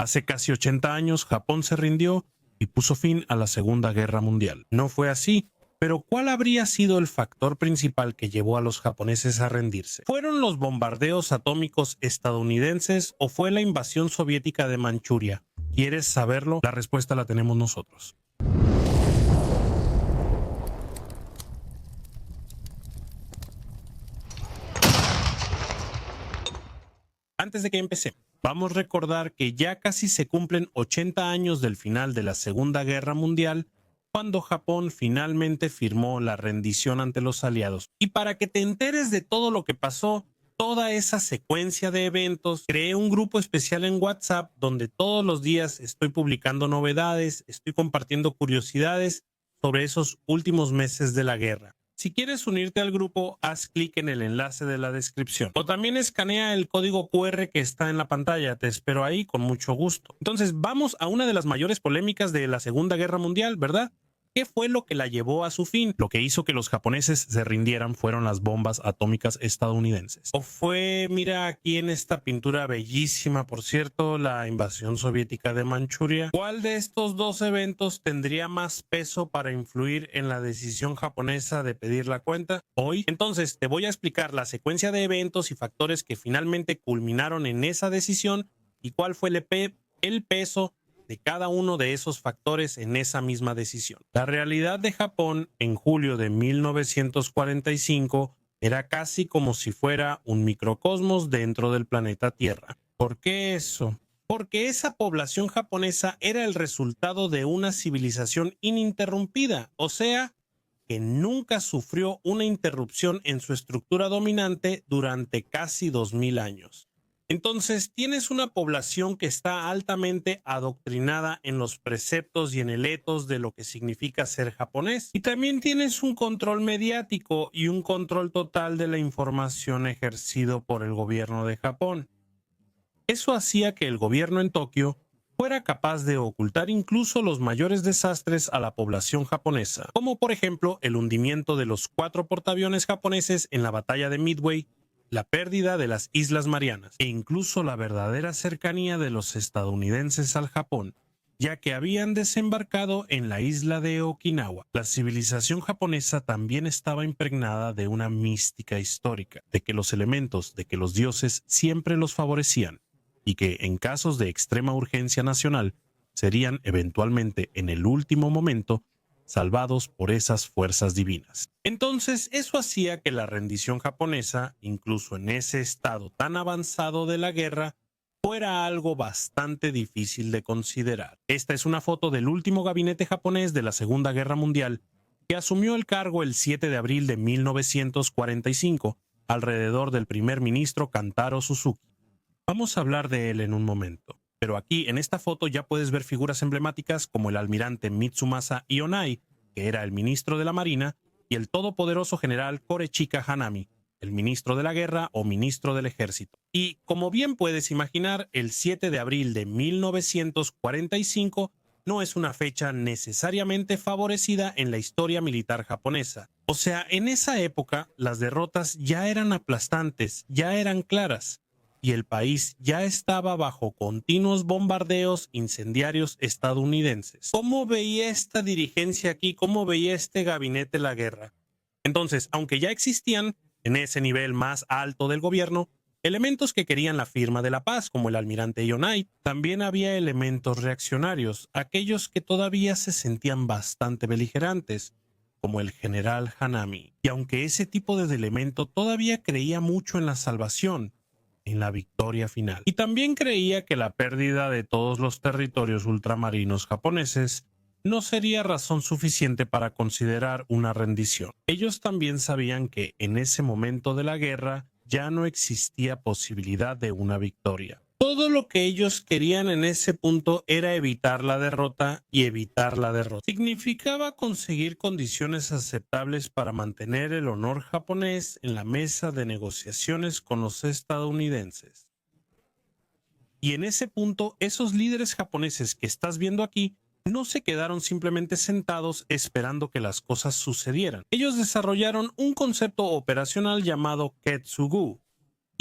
Hace casi 80 años, Japón se rindió y puso fin a la Segunda Guerra Mundial. No fue así, pero ¿cuál habría sido el factor principal que llevó a los japoneses a rendirse? ¿Fueron los bombardeos atómicos estadounidenses o fue la invasión soviética de Manchuria? ¿Quieres saberlo? La respuesta la tenemos nosotros. Antes de que empecemos, vamos a recordar que ya casi se cumplen 80 años del final de la Segunda Guerra Mundial, cuando Japón finalmente firmó la rendición ante los aliados. Y para que te enteres de todo lo que pasó, toda esa secuencia de eventos, creé un grupo especial en WhatsApp donde todos los días estoy publicando novedades, estoy compartiendo curiosidades sobre esos últimos meses de la guerra. Si quieres unirte al grupo, haz clic en el enlace de la descripción. O también escanea el código QR que está en la pantalla. Te espero ahí con mucho gusto. Entonces, vamos a una de las mayores polémicas de la Segunda Guerra Mundial, ¿verdad? ¿Qué fue lo que la llevó a su fin? Lo que hizo que los japoneses se rindieran fueron las bombas atómicas estadounidenses. ¿O fue, mira aquí en esta pintura bellísima, por cierto, la invasión soviética de Manchuria? ¿Cuál de estos dos eventos tendría más peso para influir en la decisión japonesa de pedir la cuenta? Hoy, entonces, te voy a explicar la secuencia de eventos y factores que finalmente culminaron en esa decisión y cuál fue el peso de cada uno de esos factores en esa misma decisión. La realidad de Japón en julio de 1945 era casi como si fuera un microcosmos dentro del planeta Tierra. ¿Por qué eso? Porque esa población japonesa era el resultado de una civilización ininterrumpida, o sea, que nunca sufrió una interrupción en su estructura dominante durante casi 2000 años. Entonces, tienes una población que está altamente adoctrinada en los preceptos y en el etos de lo que significa ser japonés. Y también tienes un control mediático y un control total de la información ejercido por el gobierno de Japón. Eso hacía que el gobierno en Tokio fuera capaz de ocultar incluso los mayores desastres a la población japonesa, como por ejemplo el hundimiento de los 4 portaaviones japoneses en la batalla de Midway, la pérdida de las Islas Marianas e incluso la verdadera cercanía de los estadounidenses al Japón, ya que habían desembarcado en la isla de Okinawa. La civilización japonesa también estaba impregnada de una mística histórica, de que los elementos, de que los dioses siempre los favorecían y que en casos de extrema urgencia nacional serían eventualmente en el último momento salvados por esas fuerzas divinas. Entonces, eso hacía que la rendición japonesa, incluso en ese estado tan avanzado de la guerra, fuera algo bastante difícil de considerar. Esta es una foto del último gabinete japonés de la Segunda Guerra Mundial, que asumió el cargo el 7 de abril de 1945, alrededor del primer ministro Kantaro Suzuki. Vamos a hablar de él en un momento. Pero aquí, en esta foto, ya puedes ver figuras emblemáticas como el almirante Mitsumasa Ionai, que era el ministro de la Marina, y el todopoderoso general Korechika Hanami, el ministro de la Guerra o ministro del Ejército. Y, como bien puedes imaginar, el 7 de abril de 1945 no es una fecha necesariamente favorecida en la historia militar japonesa. O sea, en esa época, las derrotas ya eran aplastantes, ya eran claras, y el país ya estaba bajo continuos bombardeos incendiarios estadounidenses. ¿Cómo veía esta dirigencia aquí? ¿Cómo veía este gabinete la guerra? Entonces, aunque ya existían, en ese nivel más alto del gobierno, elementos que querían la firma de la paz, como el almirante Ionai, también había elementos reaccionarios, aquellos que todavía se sentían bastante beligerantes, como el general Hanami. Y aunque ese tipo de elemento todavía creía mucho en la salvación, en la victoria final. Y también creía que la pérdida de todos los territorios ultramarinos japoneses no sería razón suficiente para considerar una rendición. Ellos también sabían que en ese momento de la guerra ya no existía posibilidad de una victoria. Todo lo que ellos querían en ese punto era evitar la derrota y evitar la derrota. Significaba conseguir condiciones aceptables para mantener el honor japonés en la mesa de negociaciones con los estadounidenses. Y en ese punto, esos líderes japoneses que estás viendo aquí no se quedaron simplemente sentados esperando que las cosas sucedieran. Ellos desarrollaron un concepto operacional llamado Ketsugu,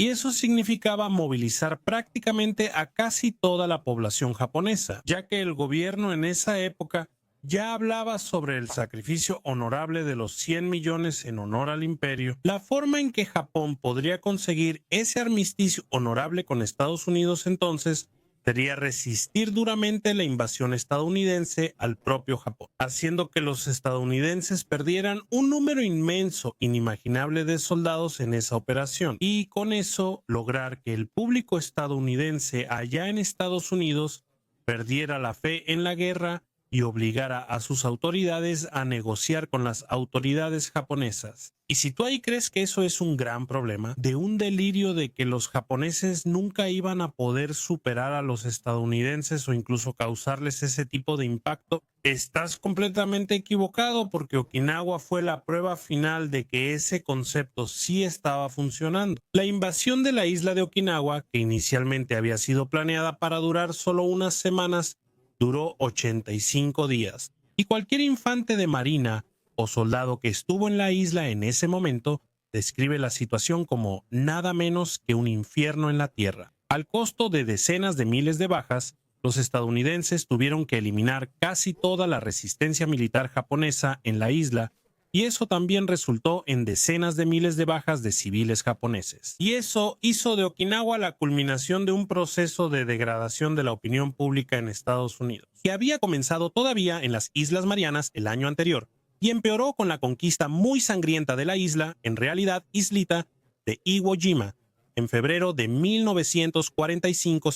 y eso significaba movilizar prácticamente a casi toda la población japonesa, ya que el gobierno en esa época ya hablaba sobre el sacrificio honorable de los 100 millones en honor al imperio. La forma en que Japón podría conseguir ese armisticio honorable con Estados Unidos entonces sería resistir duramente la invasión estadounidense al propio Japón, haciendo que los estadounidenses perdieran un número inmenso, inimaginable de soldados en esa operación, y con eso lograr que el público estadounidense allá en Estados Unidos perdiera la fe en la guerra y obligara a sus autoridades a negociar con las autoridades japonesas. Y si tú ahí crees que eso es un gran problema, de un delirio de que los japoneses nunca iban a poder superar a los estadounidenses o incluso causarles ese tipo de impacto, estás completamente equivocado, porque Okinawa fue la prueba final de que ese concepto sí estaba funcionando. La invasión de la isla de Okinawa, que inicialmente había sido planeada para durar solo unas semanas, duró 85 días, y cualquier infante de marina o soldado que estuvo en la isla en ese momento describe la situación como nada menos que un infierno en la tierra. Al costo de decenas de miles de bajas, los estadounidenses tuvieron que eliminar casi toda la resistencia militar japonesa en la isla, y eso también resultó en decenas de miles de bajas de civiles japoneses. Y eso hizo de Okinawa la culminación de un proceso de degradación de la opinión pública en Estados Unidos, que había comenzado todavía en las Islas Marianas el año anterior, y empeoró con la conquista muy sangrienta de la isla, en realidad islita, de Iwo Jima, en febrero de 1945.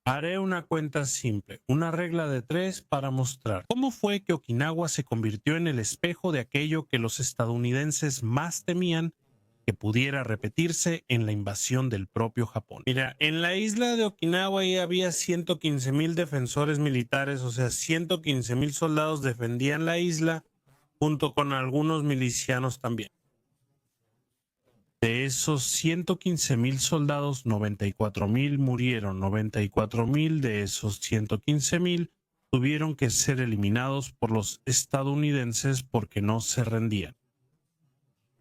Haré una cuenta simple, una regla de 3 para mostrar cómo fue que Okinawa se convirtió en el espejo de aquello que los estadounidenses más temían que pudiera repetirse en la invasión del propio Japón. Mira, en la isla de Okinawa ya había 115,000 defensores militares, o sea, 115,000 soldados defendían la isla, junto con algunos milicianos también. De esos 115,000 soldados, 94,000 murieron. 94,000 de esos 115,000 tuvieron que ser eliminados por los estadounidenses porque no se rendían.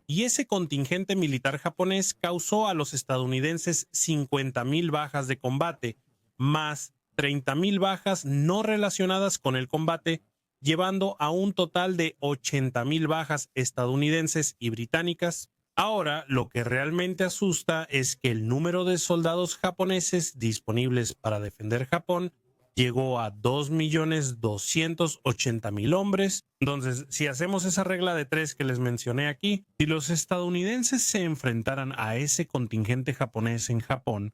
Y ese contingente militar japonés causó a los estadounidenses 50,000 bajas de combate, más 30,000 bajas no relacionadas con el combate, llevando a un total de 80,000 bajas estadounidenses y británicas. Ahora, lo que realmente asusta es que el número de soldados japoneses disponibles para defender Japón llegó a 2,280,000 hombres. Entonces, si hacemos esa regla de 3 que les mencioné aquí, si los estadounidenses se enfrentaran a ese contingente japonés en Japón,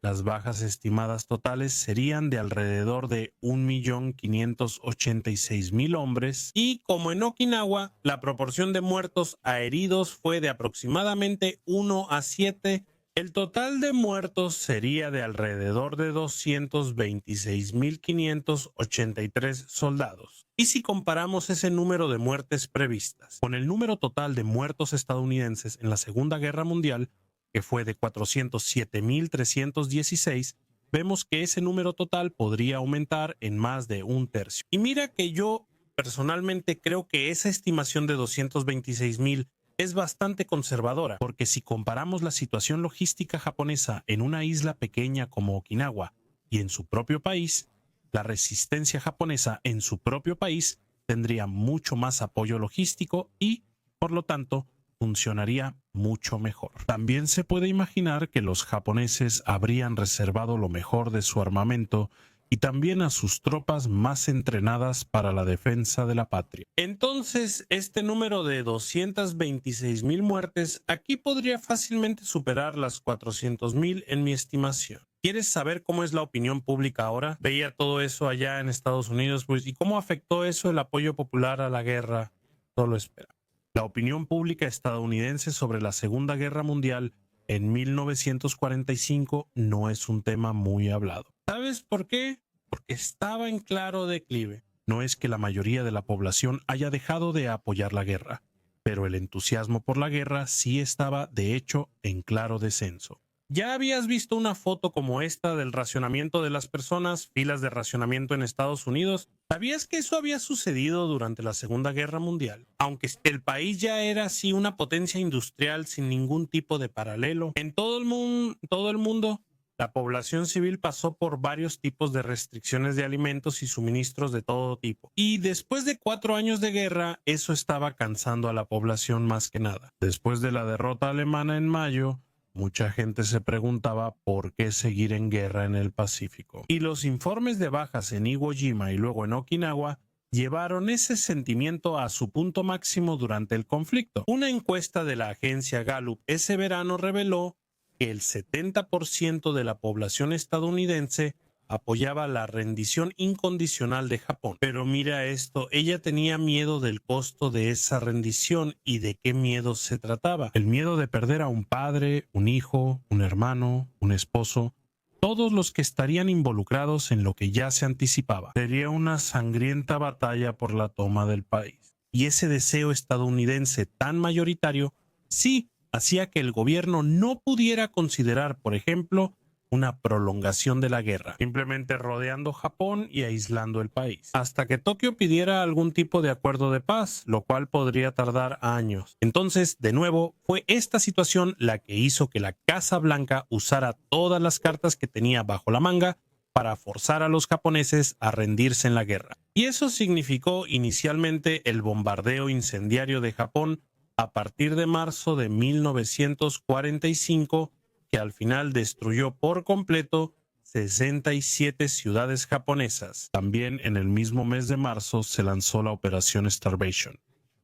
las bajas estimadas totales serían de alrededor de 1,586,000 hombres, y como en Okinawa, la proporción de muertos a heridos fue de aproximadamente 1 a 7. El total de muertos sería de alrededor de 226,583 soldados. Y si comparamos ese número de muertes previstas con el número total de muertos estadounidenses en la Segunda Guerra Mundial, que fue de 407,316, vemos que ese número total podría aumentar en más de un tercio. Y mira que yo personalmente creo que esa estimación de 226,000 es bastante conservadora, porque si comparamos la situación logística japonesa en una isla pequeña como Okinawa y en su propio país, la resistencia japonesa en su propio país tendría mucho más apoyo logístico y, por lo tanto, funcionaría mucho mejor. También se puede imaginar que los japoneses habrían reservado lo mejor de su armamento y también a sus tropas más entrenadas para la defensa de la patria. Entonces, este número de 226,000 muertes aquí podría fácilmente superar las 400,000 en mi estimación. ¿Quieres saber cómo es la opinión pública ahora? Veía todo eso allá en Estados Unidos, pues, ¿y cómo afectó eso el apoyo popular a la guerra? Solo espera. La opinión pública estadounidense sobre la Segunda Guerra Mundial en 1945 no es un tema muy hablado. ¿Sabes por qué? Porque estaba en claro declive. No es que la mayoría de la población haya dejado de apoyar la guerra, pero el entusiasmo por la guerra sí estaba, de hecho, en claro descenso. ¿Ya habías visto una foto como esta del racionamiento de las personas, filas de racionamiento en Estados Unidos? ¿Sabías que eso había sucedido durante la Segunda Guerra Mundial? Aunque el país ya era así una potencia industrial sin ningún tipo de paralelo, en todo el mundo, la población civil pasó por varios tipos de restricciones de alimentos y suministros de todo tipo. Y después de 4 años de guerra, eso estaba cansando a la población más que nada. Después de la derrota alemana en mayo, mucha gente se preguntaba por qué seguir en guerra en el Pacífico. Y los informes de bajas en Iwo Jima y luego en Okinawa llevaron ese sentimiento a su punto máximo durante el conflicto. Una encuesta de la agencia Gallup ese verano reveló que el 70% de la población estadounidense apoyaba la rendición incondicional de Japón. Pero mira esto, ella tenía miedo del costo de esa rendición. ¿Y de qué miedo se trataba? El miedo de perder a un padre, un hijo, un hermano, un esposo, todos los que estarían involucrados en lo que ya se anticipaba. Sería una sangrienta batalla por la toma del país. Y ese deseo estadounidense tan mayoritario, sí, hacía que el gobierno no pudiera considerar, por ejemplo, una prolongación de la guerra, simplemente rodeando Japón y aislando el país, hasta que Tokio pidiera algún tipo de acuerdo de paz, lo cual podría tardar años. Entonces, de nuevo, fue esta situación la que hizo que la Casa Blanca usara todas las cartas que tenía bajo la manga para forzar a los japoneses a rendirse en la guerra. Y eso significó inicialmente el bombardeo incendiario de Japón a partir de marzo de 1945, que al final destruyó por completo 67 ciudades japonesas. También en el mismo mes de marzo se lanzó la Operación Starvation,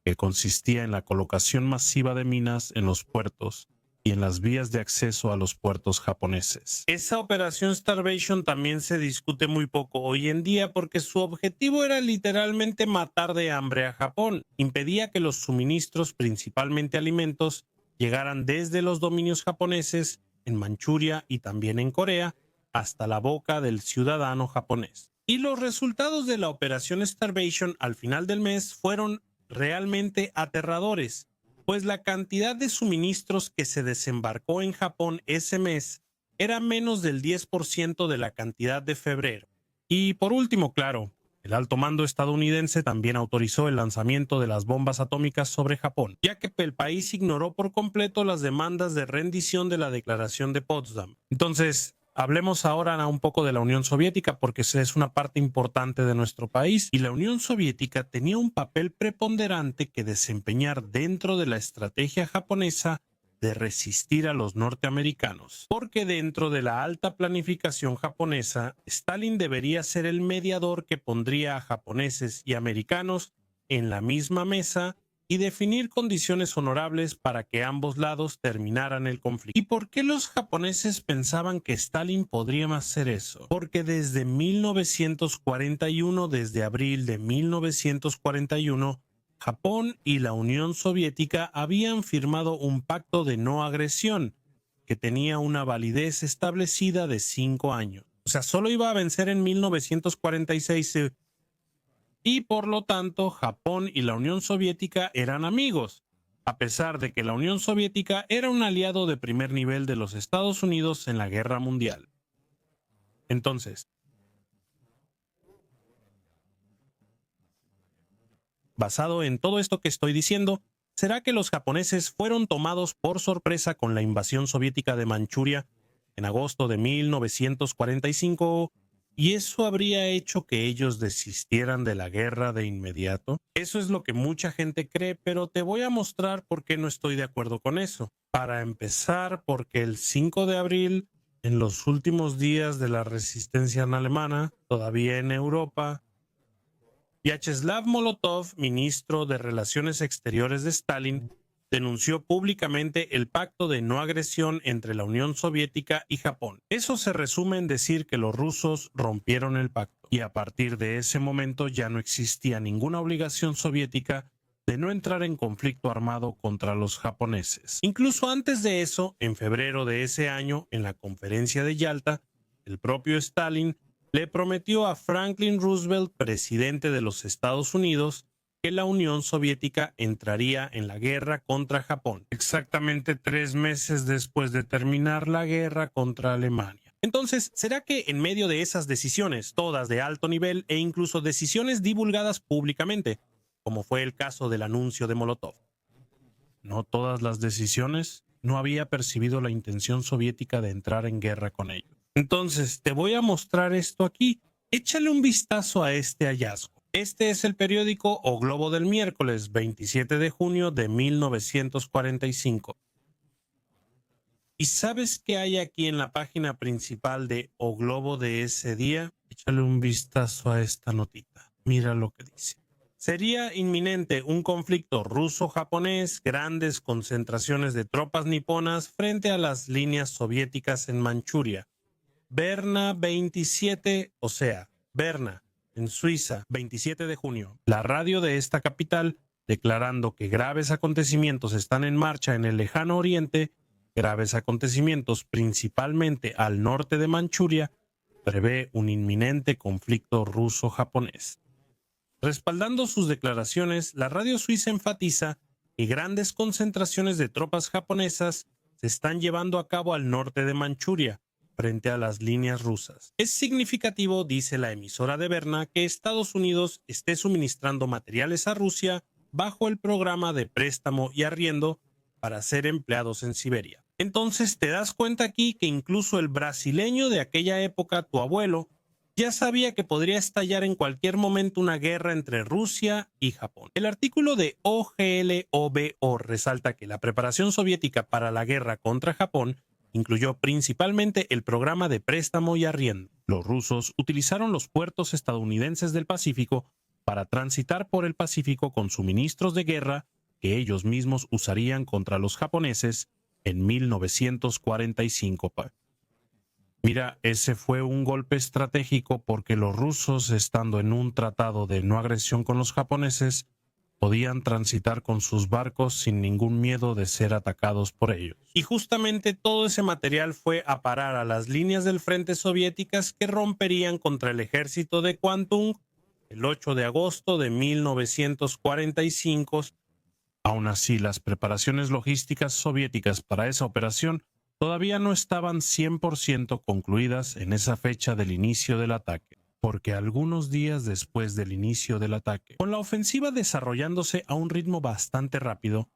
que consistía en la colocación masiva de minas en los puertos y en las vías de acceso a los puertos japoneses. Esa Operación Starvation también se discute muy poco hoy en día porque su objetivo era literalmente matar de hambre a Japón. Impedía que los suministros, principalmente alimentos, llegaran desde los dominios japoneses en Manchuria y también en Corea hasta la boca del ciudadano japonés. Y los resultados de la Operación Starvation al final del mes fueron realmente aterradores, pues la cantidad de suministros que se desembarcó en Japón ese mes era menos del 10% de la cantidad de febrero. Y por último, claro, el alto mando estadounidense también autorizó el lanzamiento de las bombas atómicas sobre Japón, ya que el país ignoró por completo las demandas de rendición de la Declaración de Potsdam. Entonces, hablemos ahora un poco de la Unión Soviética porque es una parte importante de nuestro país y la Unión Soviética tenía un papel preponderante que desempeñar dentro de la estrategia japonesa de resistir a los norteamericanos, porque dentro de la alta planificación japonesa, Stalin debería ser el mediador que pondría a japoneses y americanos en la misma mesa y definir condiciones honorables para que ambos lados terminaran el conflicto. ¿Y por qué los japoneses pensaban que Stalin podría hacer eso? Porque desde 1941, desde abril de 1941, Japón y la Unión Soviética habían firmado un pacto de no agresión que tenía una validez establecida de 5 años. O sea, solo iba a vencer en 1946 y por lo tanto Japón y la Unión Soviética eran amigos, a pesar de que la Unión Soviética era un aliado de primer nivel de los Estados Unidos en la Guerra Mundial. Entonces, basado en todo esto que estoy diciendo, ¿será que los japoneses fueron tomados por sorpresa con la invasión soviética de Manchuria en agosto de 1945 y eso habría hecho que ellos desistieran de la guerra de inmediato? Eso es lo que mucha gente cree, pero te voy a mostrar por qué no estoy de acuerdo con eso. Para empezar, porque el 5 de abril, en los últimos días de la resistencia alemana, todavía en Europa, Vyacheslav Molotov, ministro de Relaciones Exteriores de Stalin, denunció públicamente el pacto de no agresión entre la Unión Soviética y Japón. Eso se resume en decir que los rusos rompieron el pacto y a partir de ese momento ya no existía ninguna obligación soviética de no entrar en conflicto armado contra los japoneses. Incluso antes de eso, en febrero de ese año, en la conferencia de Yalta, el propio Stalin le prometió a Franklin Roosevelt, presidente de los Estados Unidos, que la Unión Soviética entraría en la guerra contra Japón, exactamente 3 meses después de terminar la guerra contra Alemania. Entonces, ¿será que en medio de esas decisiones, todas de alto nivel e incluso decisiones divulgadas públicamente, como fue el caso del anuncio de Molotov? No todas las decisiones, no había percibido la intención soviética de entrar en guerra con ellos. Entonces, te voy a mostrar esto aquí. Échale un vistazo a este hallazgo. Este es el periódico O Globo del miércoles 27 de junio de 1945. ¿Y sabes qué hay aquí en la página principal de O Globo de ese día? Échale un vistazo a esta notita. Mira lo que dice. Sería inminente un conflicto ruso-japonés, grandes concentraciones de tropas niponas frente a las líneas soviéticas en Manchuria. Berna 27, o sea, Berna, en Suiza, 27 de junio. La radio de esta capital, declarando que graves acontecimientos están en marcha en el lejano oriente, graves acontecimientos principalmente al norte de Manchuria, prevé un inminente conflicto ruso-japonés. Respaldando sus declaraciones, la radio suiza enfatiza que grandes concentraciones de tropas japonesas se están llevando a cabo al norte de Manchuria, frente a las líneas rusas. Es significativo, dice la emisora de Berna, que Estados Unidos esté suministrando materiales a Rusia bajo el programa de préstamo y arriendo para ser empleados en Siberia. Entonces te das cuenta aquí que incluso el brasileño de aquella época, tu abuelo, ya sabía que podría estallar en cualquier momento una guerra entre Rusia y Japón. El artículo de OGLOBO resalta que la preparación soviética para la guerra contra Japón incluyó principalmente el programa de préstamo y arriendo. Los rusos utilizaron los puertos estadounidenses del Pacífico para transitar por el Pacífico con suministros de guerra que ellos mismos usarían contra los japoneses en 1945. Mira, ese fue un golpe estratégico porque los rusos, estando en un tratado de no agresión con los japoneses, podían transitar con sus barcos sin ningún miedo de ser atacados por ellos. Y justamente todo ese material fue a parar a las líneas del frente soviéticas que romperían contra el ejército de Kwantung el 8 de agosto de 1945. Aún así, las preparaciones logísticas soviéticas para esa operación todavía no estaban 100% concluidas en esa fecha del inicio del ataque, porque algunos días después del inicio del ataque, con la ofensiva desarrollándose a un ritmo bastante rápido,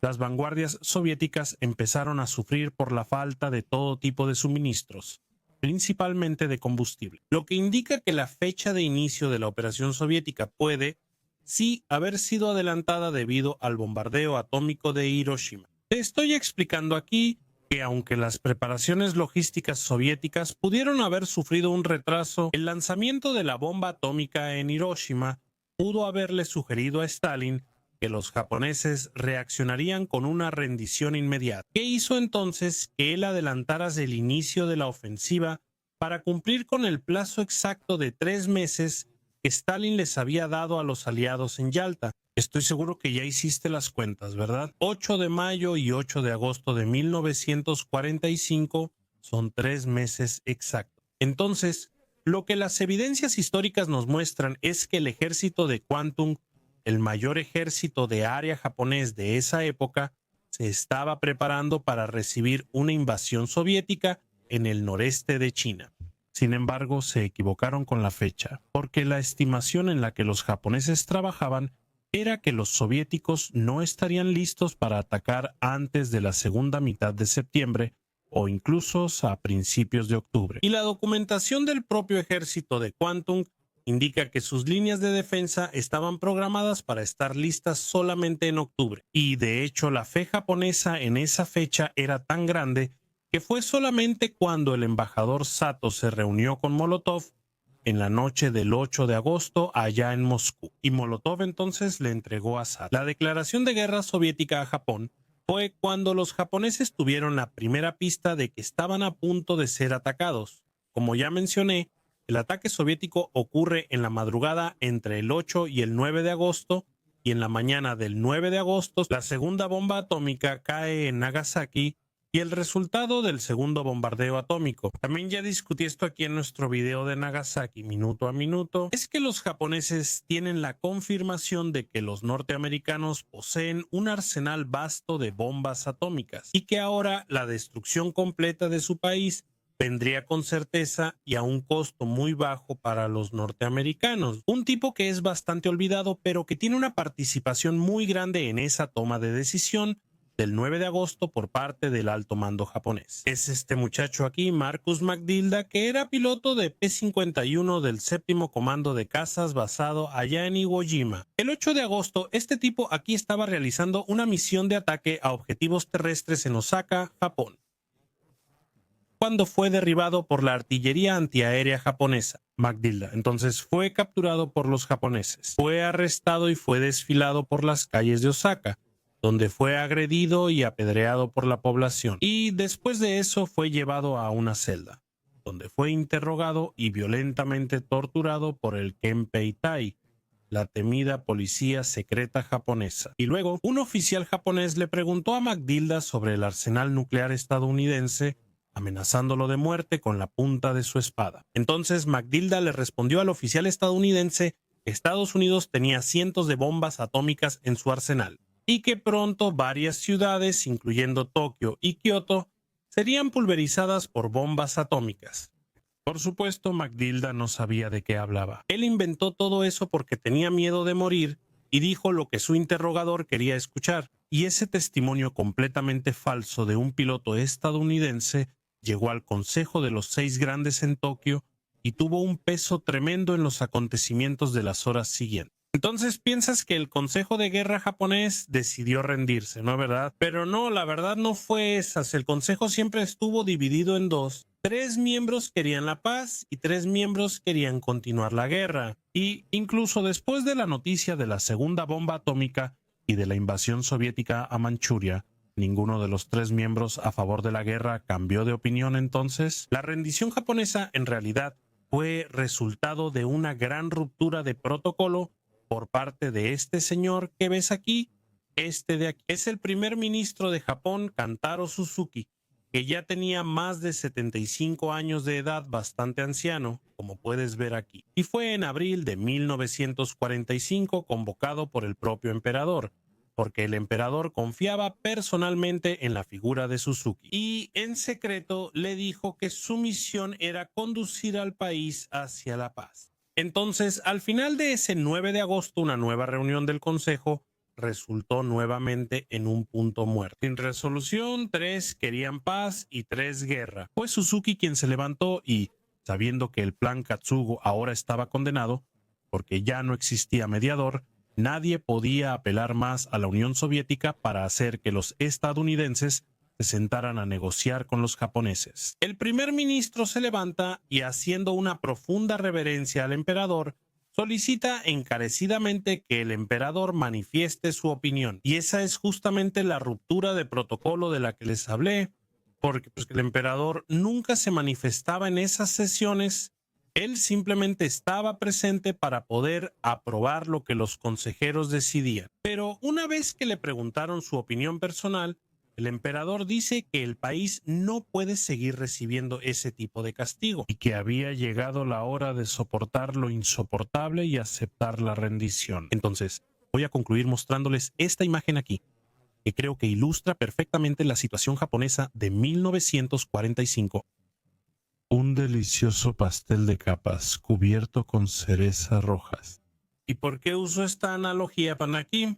las vanguardias soviéticas empezaron a sufrir por la falta de todo tipo de suministros, principalmente de combustible, lo que indica que la fecha de inicio de la operación soviética puede, sí, haber sido adelantada debido al bombardeo atómico de Hiroshima. Te estoy explicando aquí que aunque las preparaciones logísticas soviéticas pudieron haber sufrido un retraso, el lanzamiento de la bomba atómica en Hiroshima pudo haberle sugerido a Stalin que los japoneses reaccionarían con una rendición inmediata. ¿Qué hizo entonces que él adelantara el inicio de la ofensiva para cumplir con el plazo exacto de 3 meses que Stalin les había dado a los aliados en Yalta? Estoy seguro que ya hiciste las cuentas, ¿verdad? 8 de mayo y 8 de agosto de 1945 son 3 meses exactos. Entonces, lo que las evidencias históricas nos muestran es que el ejército de Kwantung, el mayor ejército de área japonés de esa época, se estaba preparando para recibir una invasión soviética en el noreste de China. Sin embargo, se equivocaron con la fecha, porque la estimación en la que los japoneses trabajaban era que los soviéticos no estarían listos para atacar antes de la segunda mitad de septiembre o incluso a principios de octubre. Y la documentación del propio ejército de Kwantung indica que sus líneas de defensa estaban programadas para estar listas solamente en octubre. Y de hecho, la fe japonesa en esa fecha era tan grande que fue solamente cuando el embajador Sato se reunió con Molotov en la noche del 8 de agosto allá en Moscú, y Molotov entonces le entregó a Sato. La declaración de guerra soviética a Japón fue cuando los japoneses tuvieron la primera pista de que estaban a punto de ser atacados. Como ya mencioné, el ataque soviético ocurre en la madrugada entre el 8 y el 9 de agosto, y en la mañana del 9 de agosto la segunda bomba atómica cae en Nagasaki y el resultado del segundo bombardeo atómico. También ya discutí esto aquí en nuestro video de Nagasaki minuto a minuto. Es que los japoneses tienen la confirmación de que los norteamericanos poseen un arsenal vasto de bombas atómicas y que ahora la destrucción completa de su país vendría con certeza y a un costo muy bajo para los norteamericanos. Un tipo que es bastante olvidado, pero que tiene una participación muy grande en esa toma de decisión del 9 de agosto por parte del alto mando japonés. Es este muchacho aquí, Marcus McDilda, que era piloto de P-51 del séptimo comando de cazas basado allá en Iwo Jima. El 8 de agosto, este tipo aquí estaba realizando una misión de ataque a objetivos terrestres en Osaka, Japón, cuando fue derribado por la artillería antiaérea japonesa. McDilda entonces fue capturado por los japoneses, fue arrestado y fue desfilado por las calles de Osaka, donde fue agredido y apedreado por la población, y después de eso fue llevado a una celda, donde fue interrogado y violentamente torturado por el Kempeitai, la temida policía secreta japonesa. Y luego, un oficial japonés le preguntó a McDilda sobre el arsenal nuclear estadounidense, amenazándolo de muerte con la punta de su espada. Entonces McDilda le respondió al oficial estadounidense que Estados Unidos tenía cientos de bombas atómicas en su arsenal y que pronto varias ciudades, incluyendo Tokio y Kioto, serían pulverizadas por bombas atómicas. Por supuesto, McDilda no sabía de qué hablaba. Él inventó todo eso porque tenía miedo de morir y dijo lo que su interrogador quería escuchar. Y ese testimonio completamente falso de un piloto estadounidense llegó al Consejo de los 6 Grandes en Tokio y tuvo un peso tremendo en los acontecimientos de las horas siguientes. Entonces piensas que el Consejo de Guerra japonés decidió rendirse, ¿no es verdad? Pero no, la verdad no fue esa. El Consejo siempre estuvo dividido en dos. 3 miembros querían la paz y 3 miembros querían continuar la guerra. Y incluso después de la noticia de la segunda bomba atómica y de la invasión soviética a Manchuria, ninguno de los 3 miembros a favor de la guerra cambió de opinión entonces. La rendición japonesa en realidad fue resultado de una gran ruptura de protocolo por parte de este señor que ves aquí. Este de aquí es el primer ministro de Japón, Kantaro Suzuki, que ya tenía más de 75 años de edad, bastante anciano, como puedes ver aquí. Y fue en abril de 1945 convocado por el propio emperador, porque el emperador confiaba personalmente en la figura de Suzuki. Y en secreto le dijo que su misión era conducir al país hacia la paz. Entonces, al final de ese 9 de agosto, una nueva reunión del Consejo resultó nuevamente en un punto muerto. Sin resolución, 3 querían paz y 3 guerra. Fue Suzuki quien se levantó y, sabiendo que el plan Katsugo ahora estaba condenado, porque ya no existía mediador, nadie podía apelar más a la Unión Soviética para hacer que los estadounidenses se sentaran a negociar con los japoneses. El primer ministro se levanta y, haciendo una profunda reverencia al emperador, solicita encarecidamente que el emperador manifieste su opinión. Y esa es justamente la ruptura de protocolo de la que les hablé, porque el emperador nunca se manifestaba en esas sesiones. Él simplemente estaba presente para poder aprobar lo que los consejeros decidían. Pero una vez que le preguntaron su opinión personal, el emperador dice que el país no puede seguir recibiendo ese tipo de castigo y que había llegado la hora de soportar lo insoportable y aceptar la rendición. Entonces, voy a concluir mostrándoles esta imagen aquí, que creo que ilustra perfectamente la situación japonesa de 1945. Un delicioso pastel de capas cubierto con cerezas rojas. ¿Y por qué uso esta analogía para aquí?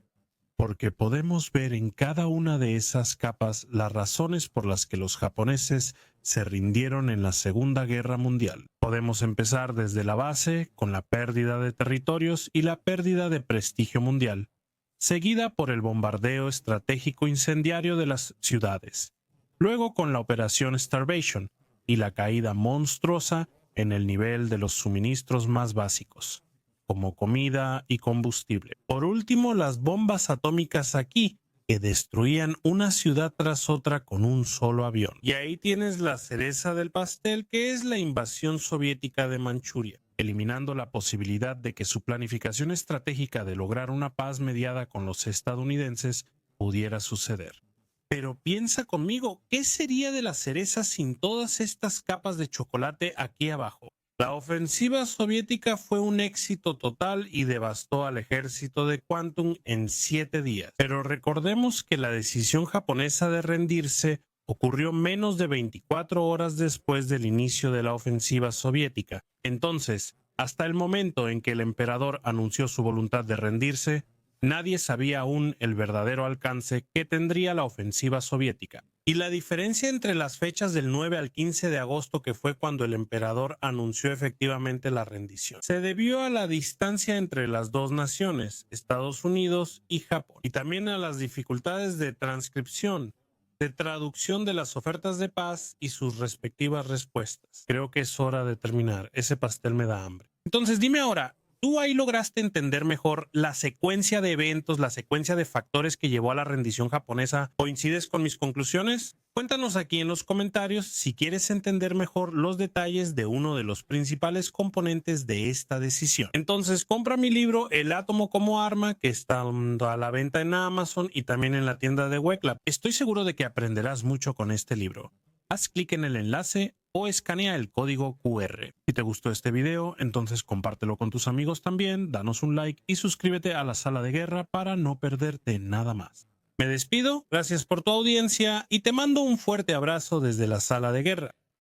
Porque podemos ver en cada una de esas capas las razones por las que los japoneses se rindieron en la Segunda Guerra Mundial. Podemos empezar desde la base, con la pérdida de territorios y la pérdida de prestigio mundial, seguida por el bombardeo estratégico incendiario de las ciudades, luego con la Operación Starvation y la caída monstruosa en el nivel de los suministros más básicos, como comida y combustible. Por último, las bombas atómicas aquí, que destruían una ciudad tras otra con un solo avión. Y ahí tienes la cereza del pastel, que es la invasión soviética de Manchuria, eliminando la posibilidad de que su planificación estratégica de lograr una paz mediada con los estadounidenses pudiera suceder. Pero piensa conmigo, ¿qué sería de la cereza sin todas estas capas de chocolate aquí abajo? La ofensiva soviética fue un éxito total y devastó al ejército de Kwantung en 7 días. Pero recordemos que la decisión japonesa de rendirse ocurrió menos de 24 horas después del inicio de la ofensiva soviética. Entonces, hasta el momento en que el emperador anunció su voluntad de rendirse, nadie sabía aún el verdadero alcance que tendría la ofensiva soviética. Y la diferencia entre las fechas del 9 al 15 de agosto, que fue cuando el emperador anunció efectivamente la rendición, se debió a la distancia entre las dos naciones, Estados Unidos y Japón, y también a las dificultades de transcripción, de traducción de las ofertas de paz y sus respectivas respuestas. Creo que es hora de terminar. Ese pastel me da hambre. Entonces dime ahora, ¿tú ahí lograste entender mejor la secuencia de eventos, la secuencia de factores que llevó a la rendición japonesa? ¿Coincides con mis conclusiones? Cuéntanos aquí en los comentarios si quieres entender mejor los detalles de uno de los principales componentes de esta decisión. Entonces, compra mi libro El átomo como arma, que está a la venta en Amazon y también en la tienda de Weclap. Estoy seguro de que aprenderás mucho con este libro. Haz clic en el enlace o escanea el código QR. Si te gustó este video, entonces compártelo con tus amigos también, danos un like y suscríbete a la Sala de Guerra para no perderte nada más. Me despido, gracias por tu audiencia y te mando un fuerte abrazo desde la Sala de Guerra.